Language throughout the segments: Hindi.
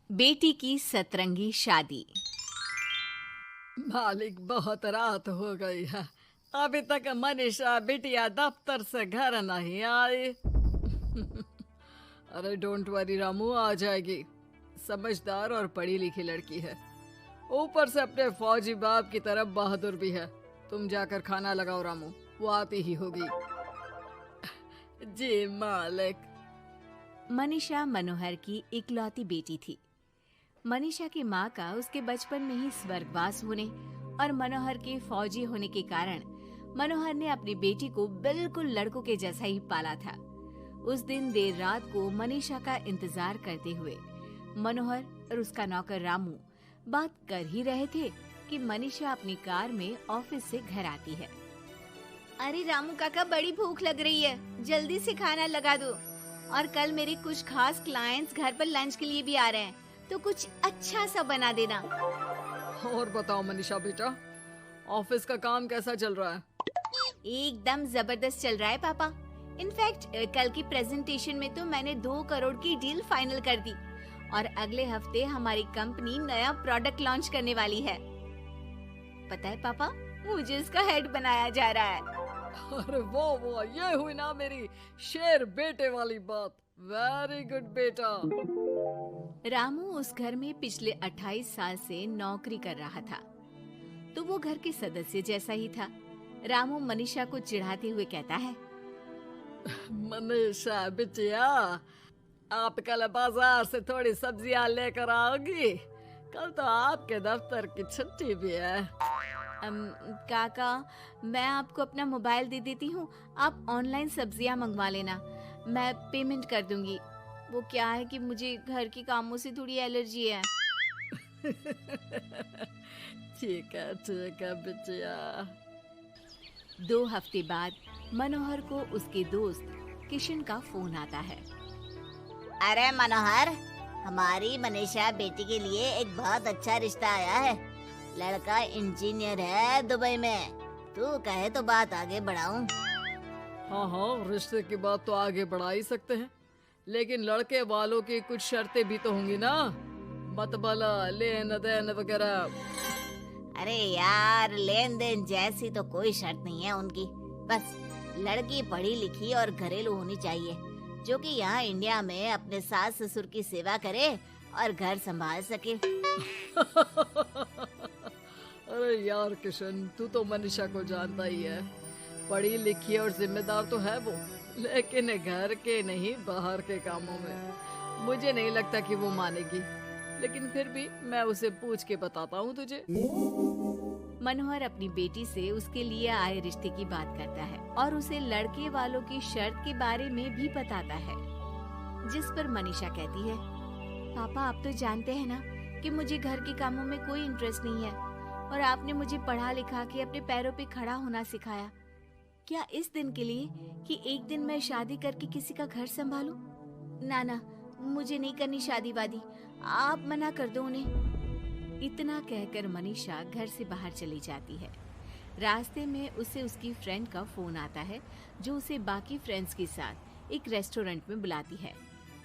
बेटी की सतरंगी शादी। मालिक, बहुत रात हो गई है। अभी तक मनीषा बिटिया दफ्तर से घर नहीं आई। अरे डोंट वरी रामू, आ जाएगी। समझदार और पढ़ी लिखी लड़की है, ऊपर से अपने फौजी बाप की तरफ बहादुर भी है। तुम जाकर खाना लगाओ रामू, वो आती ही होगी। जी मालिक। मनीषा मनोहर की इकलौती बेटी थी। मनीषा की माँ का उसके बचपन में ही स्वर्गवास होने और मनोहर के फौजी होने के कारण मनोहर ने अपनी बेटी को बिल्कुल लड़कों के जैसा ही पाला था। उस दिन देर रात को मनीषा का इंतजार करते हुए मनोहर और उसका नौकर रामू बात कर ही रहे थे कि मनीषा अपनी कार में ऑफिस से घर आती है। अरे रामू काका, बड़ी भूख लग रही है, जल्दी से खाना लगा दो। और कल मेरे कुछ खास क्लाइंट्स घर पर लंच के लिए भी आ रहे हैं, तो कुछ अच्छा सा बना देना। और बताओ मनीषा बेटा, ऑफिस का काम कैसा चल रहा है? एकदम जबरदस्त चल रहा है पापा। इनफैक्ट कल की प्रेजेंटेशन में तो मैंने 2 करोड़ की डील फाइनल कर दी और अगले हफ्ते हमारी कंपनी नया प्रोडक्ट लॉन्च करने वाली है। पता है पापा, मुझे इसका हेड बनाया जा रहा है। अरे वो ये हुई ना मेरी शेर बेटे वाली बात। वेरी गुड बेटा। रामू उस घर में पिछले 28 साल से नौकरी कर रहा था, तो वो घर के सदस्य जैसा ही था। रामू मनीषा को चिढ़ाते हुए कहता है, मनीषा बिटिया, आप कल बाजार से थोड़ी सब्जियां लेकर आओगी? कल तो आपके दफ्तर की छुट्टी भी है। काका, मैं आपको अपना मोबाइल दे देती हूँ, आप ऑनलाइन सब्जियाँ मंगवा लेना, मैं पेमेंट कर दूंगी। वो क्या है कि मुझे घर के कामों से थोड़ी एलर्जी है। ठीक है बिटिया। 2 हफ्ते बाद मनोहर को उसके दोस्त किशन का फोन आता है। अरे मनोहर, हमारी मनीषा बेटी के लिए एक बहुत अच्छा रिश्ता आया है। लड़का इंजीनियर है दुबई में। तू कहे तो बात आगे बढ़ाऊं? हाँ, रिश्ते की बात तो आगे बढ़ा ही सकते हैं, लेकिन लड़के वालों की कुछ शर्तें भी तो होंगी ना, मतबला लेन देन वगैरह। अरे यार, लेन देन जैसी तो कोई शर्त नहीं है उनकी। बस लड़की पढ़ी लिखी और घरेलू होनी चाहिए, जो कि यहाँ इंडिया में अपने सास ससुर की सेवा करे और घर संभाल सके। अरे यार किशन, तू तो मनीषा को जानता ही है, पढ़ी लिखी और जिम्मेदार तो है वो, लेकिन घर के नहीं बाहर के कामों में मुझे नहीं लगता कि वो मानेगी। लेकिन फिर भी मैं उसे पूछ के बताता हूँ तुझे। मनोहर अपनी बेटी से उसके लिए आए रिश्ते की बात करता है और उसे लड़के वालों की शर्त के बारे में भी बताता है, जिस पर मनीषा कहती है, पापा आप तो जानते हैं ना कि मुझे घर के कामों में कोई इंटरेस्ट नहीं है और आपने मुझे पढ़ा लिखा के अपने पैरों पे खड़ा होना सिखाया। क्या इस दिन के लिए कि एक दिन मैं शादी करके किसी का घर संभालूं? ना, मुझे नहीं करनी शादी वादी, आप मना कर दो उन्हें। इतना कहकर मनीषा घर से बाहर चली जाती है। रास्ते में उसे उसकी फ्रेंड का फोन आता है, जो उसे बाकी फ्रेंड्स के साथ एक रेस्टोरेंट में बुलाती है।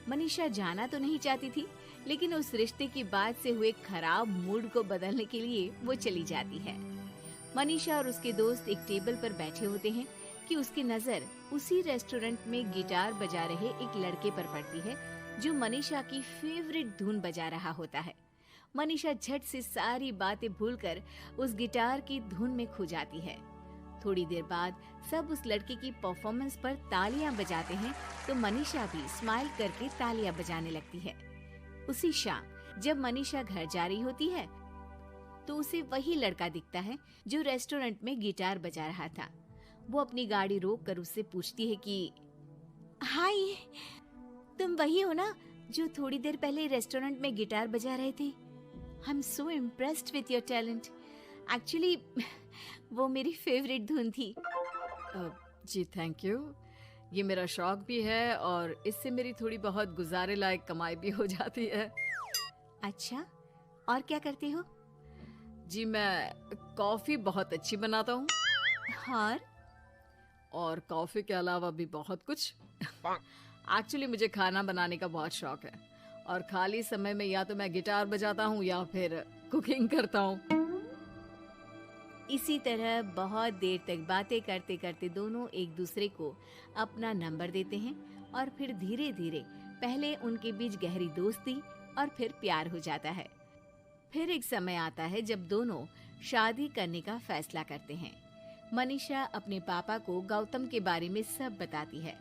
मनीषा जाना तो नहीं चाहती थी, लेकिन उस रिश्ते की बात से हुए खराब मूड को बदलने के लिए वो चली जाती है। मनीषा और उसके दोस्त एक टेबल पर बैठे होते हैं कि उसकी नजर उसी रेस्टोरेंट में गिटार बजा रहे एक लड़के पर पड़ती है, जो मनीषा की फेवरेट धुन बजा रहा होता है। मनीषा झट से सारी बातें भूलकर उस गिटार की धुन में खो जाती है। थोड़ी देर बाद सब उस लड़के की परफॉर्मेंस पर तालियां बजाते हैं, तो मनीषा भी स्माइल करके तालियां बजाने लगती है। उसी शाम जब मनीषा घर जा रही होती है, तो उसे वही लड़का दिखता है जो रेस्टोरेंट में गिटार बजा रहा था। वो अपनी गाड़ी रोक कर उससे पूछती है कि हाय, तुम वही हो ना जो थोड़ी देर पहले रेस्टोरेंट में गिटार बजा रहे थे? I am so impressed with your talent. Actually वो मेरी फेवरेट धुन थी। जी थैंक यू, ये मेरा शौक भी है और इससे मेरी थोड़ी बहुत गुजारे लायक कमाई भी हो जाती है। अच्छा, और क्या करते हो? जी मैं कॉफी बहुत अच्छी बनाता हूँ, और कॉफी के अलावा भी बहुत कुछ। एक्चुअली मुझे खाना बनाने का बहुत शौक है और खाली समय में या तो मैं गिटार बजाता हूँ या फिर कुकिंग करता हूँ। इसी तरह बहुत देर तक बातें करते करते दोनों एक दूसरे को अपना नंबर देते हैं और फिर धीरे धीरे पहले उनके बीच गहरी दोस्ती और फिर प्यार हो जाता है। फिर एक समय आता है जब दोनों शादी करने का फैसला करते हैं। मनीषा अपने पापा को गौतम के बारे में सब बताती है।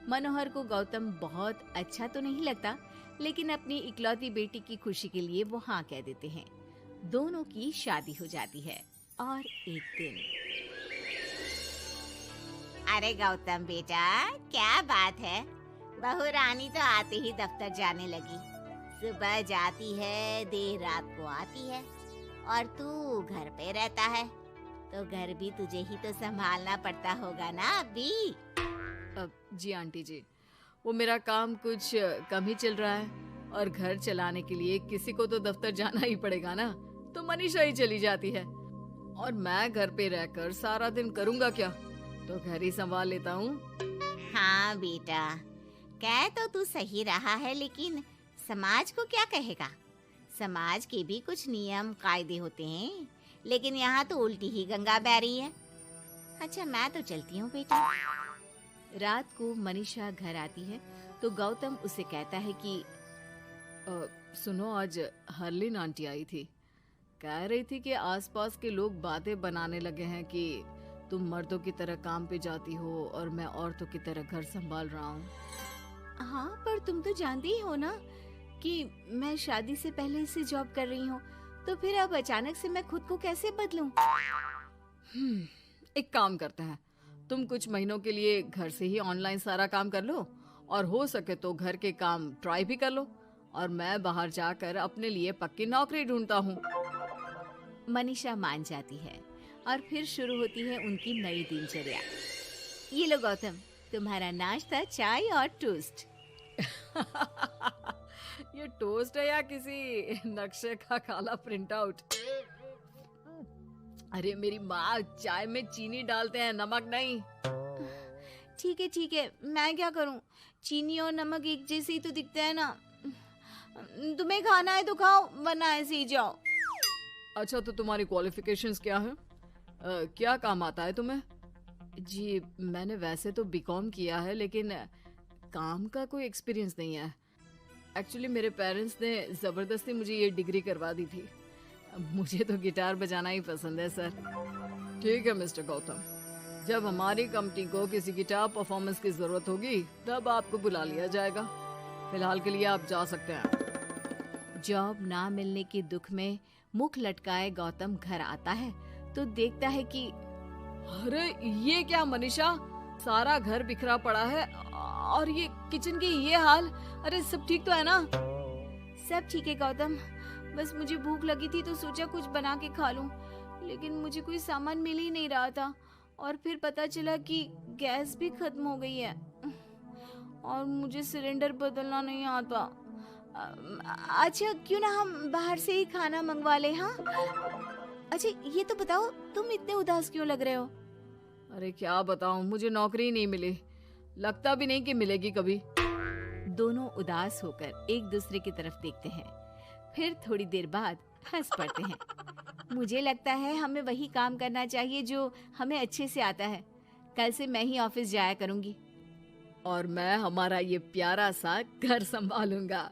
मनोहर को गौतम बहुत अच्छा तो नहीं लगता, लेकिन अपनी इकलौती बेटी की खुशी के लिए वो हाँ कह देते हैं। दोनों की शादी हो जाती है। और एक दिन, अरे गौतम बेटा, क्या बात है, बहू रानी तो आते ही दफ्तर जाने लगी। सुबह जाती है, देर रात को आती है, और तू घर पे रहता है, तो घर भी तुझे ही तो संभालना पड़ता होगा ना अभी। जी आंटी जी, वो मेरा काम कुछ कम ही चल रहा है और घर चलाने के लिए किसी को तो दफ्तर जाना ही पड़ेगा ना, तो मनीषा ही चली जाती है और मैं घर पे रहकर सारा दिन करूँगा क्या, तो घर ही संभाल लेता हूँ। हाँ बेटा, कह तो तू सही रहा है, लेकिन समाज को क्या कहेगा? समाज के भी कुछ नियम कायदे होते हैं, लेकिन यहाँ तो उल्टी ही गंगा बह रही है। अच्छा, मैं तो चलती हूँ बेटा। रात को मनीषा घर आती है तो गौतम उसे कहता है कि सुनो, आज हरलीन आंटी आई थी, कह रही थी कि आसपास के लोग बातें बनाने लगे हैं कि तुम मर्दों की तरह काम पे जाती हो और मैं औरतों की तरह घर संभाल रहा हूँ। हाँ, पर तुम तो जानती ही हो ना कि मैं शादी से पहले से जॉब कर रही हूँ, तो फिर अब अचानक से मैं खुद को कैसे बदलूं? एक काम करते हैं, तुम कुछ महीनों के लिए घर से ही ऑनलाइन सारा काम कर लो और हो सके तो घर के काम ट्राई भी कर लो, और मैं बाहर जाकर अपने लिए पक्की नौकरी ढूंढता हूँ। मनीषा मान जाती है और फिर शुरू होती है उनकी नई दिनचर्या। ये लो गौतम, तुम्हारा नाश्ता, चाय और टोस्ट। ये टोस्ट है या किसी नक्शे का काला प्रिंट आउट? अरे मेरी माँ, चाय में चीनी डालते हैं, नमक नहीं। ठीक है, मैं क्या करूं? चीनी और नमक एक जैसे ही तो दिखते हैं ना। तुम्हें खाना है तो खाओ, वरना ऐसे ही जाओ। अच्छा, तो तुम्हारी क्वालिफिकेशंस क्या है? क्या काम आता है तुम्हें? जी, मैंने वैसे तो बीकॉम किया है, लेकिन काम का कोई एक्सपीरियंस नहीं है। एक्चुअली मेरे पेरेंट्स ने ज़बरदस्ती मुझे ये डिग्री करवा दी थी। मुझे तो गिटार बजाना ही पसंद है सर। ठीक है मिस्टर गौतम, जब हमारी कंपनी को किसी गिटार परफॉर्मेंस की ज़रूरत होगी तब आपको बुला लिया जाएगा। फिलहाल के लिए आप जा सकते हैं। जॉब ना मिलने के दुख में मुख लटकाए गौतम घर आता है तो देखता है कि अरे ये क्या मनीषा, सारा घर बिखरा पड़ा है और ये किचन की ये हाल। अरे सब ठीक तो है ना? सब ठीक है गौतम, बस मुझे भूख लगी थी तो सोचा कुछ बना के खा लूं, लेकिन मुझे कोई सामान मिल ही नहीं रहा था और फिर पता चला कि गैस भी खत्म हो गई है और मुझे सिलेंडर बदलना नहीं आता। अच्छा, क्यों ना हम बाहर से ही खाना मंगवा ले? हाँ, अच्छा ये तो बताओ, तुम इतने उदास क्यों लग रहे हो? अरे क्या बताऊं, मुझे नौकरी नहीं मिली, लगता भी नहीं कि मिलेगी कभी। दोनों उदास होकर एक दूसरे की तरफ देखते हैं, फिर थोड़ी देर बाद हंस पड़ते हैं। मुझे लगता है हमें वही काम करना चाहिए जो हमें अच्छे से आता है। कल से मैं ही ऑफिस जाया करूंगी और मैं हमारा ये प्यारा सा घर संभालूंगा।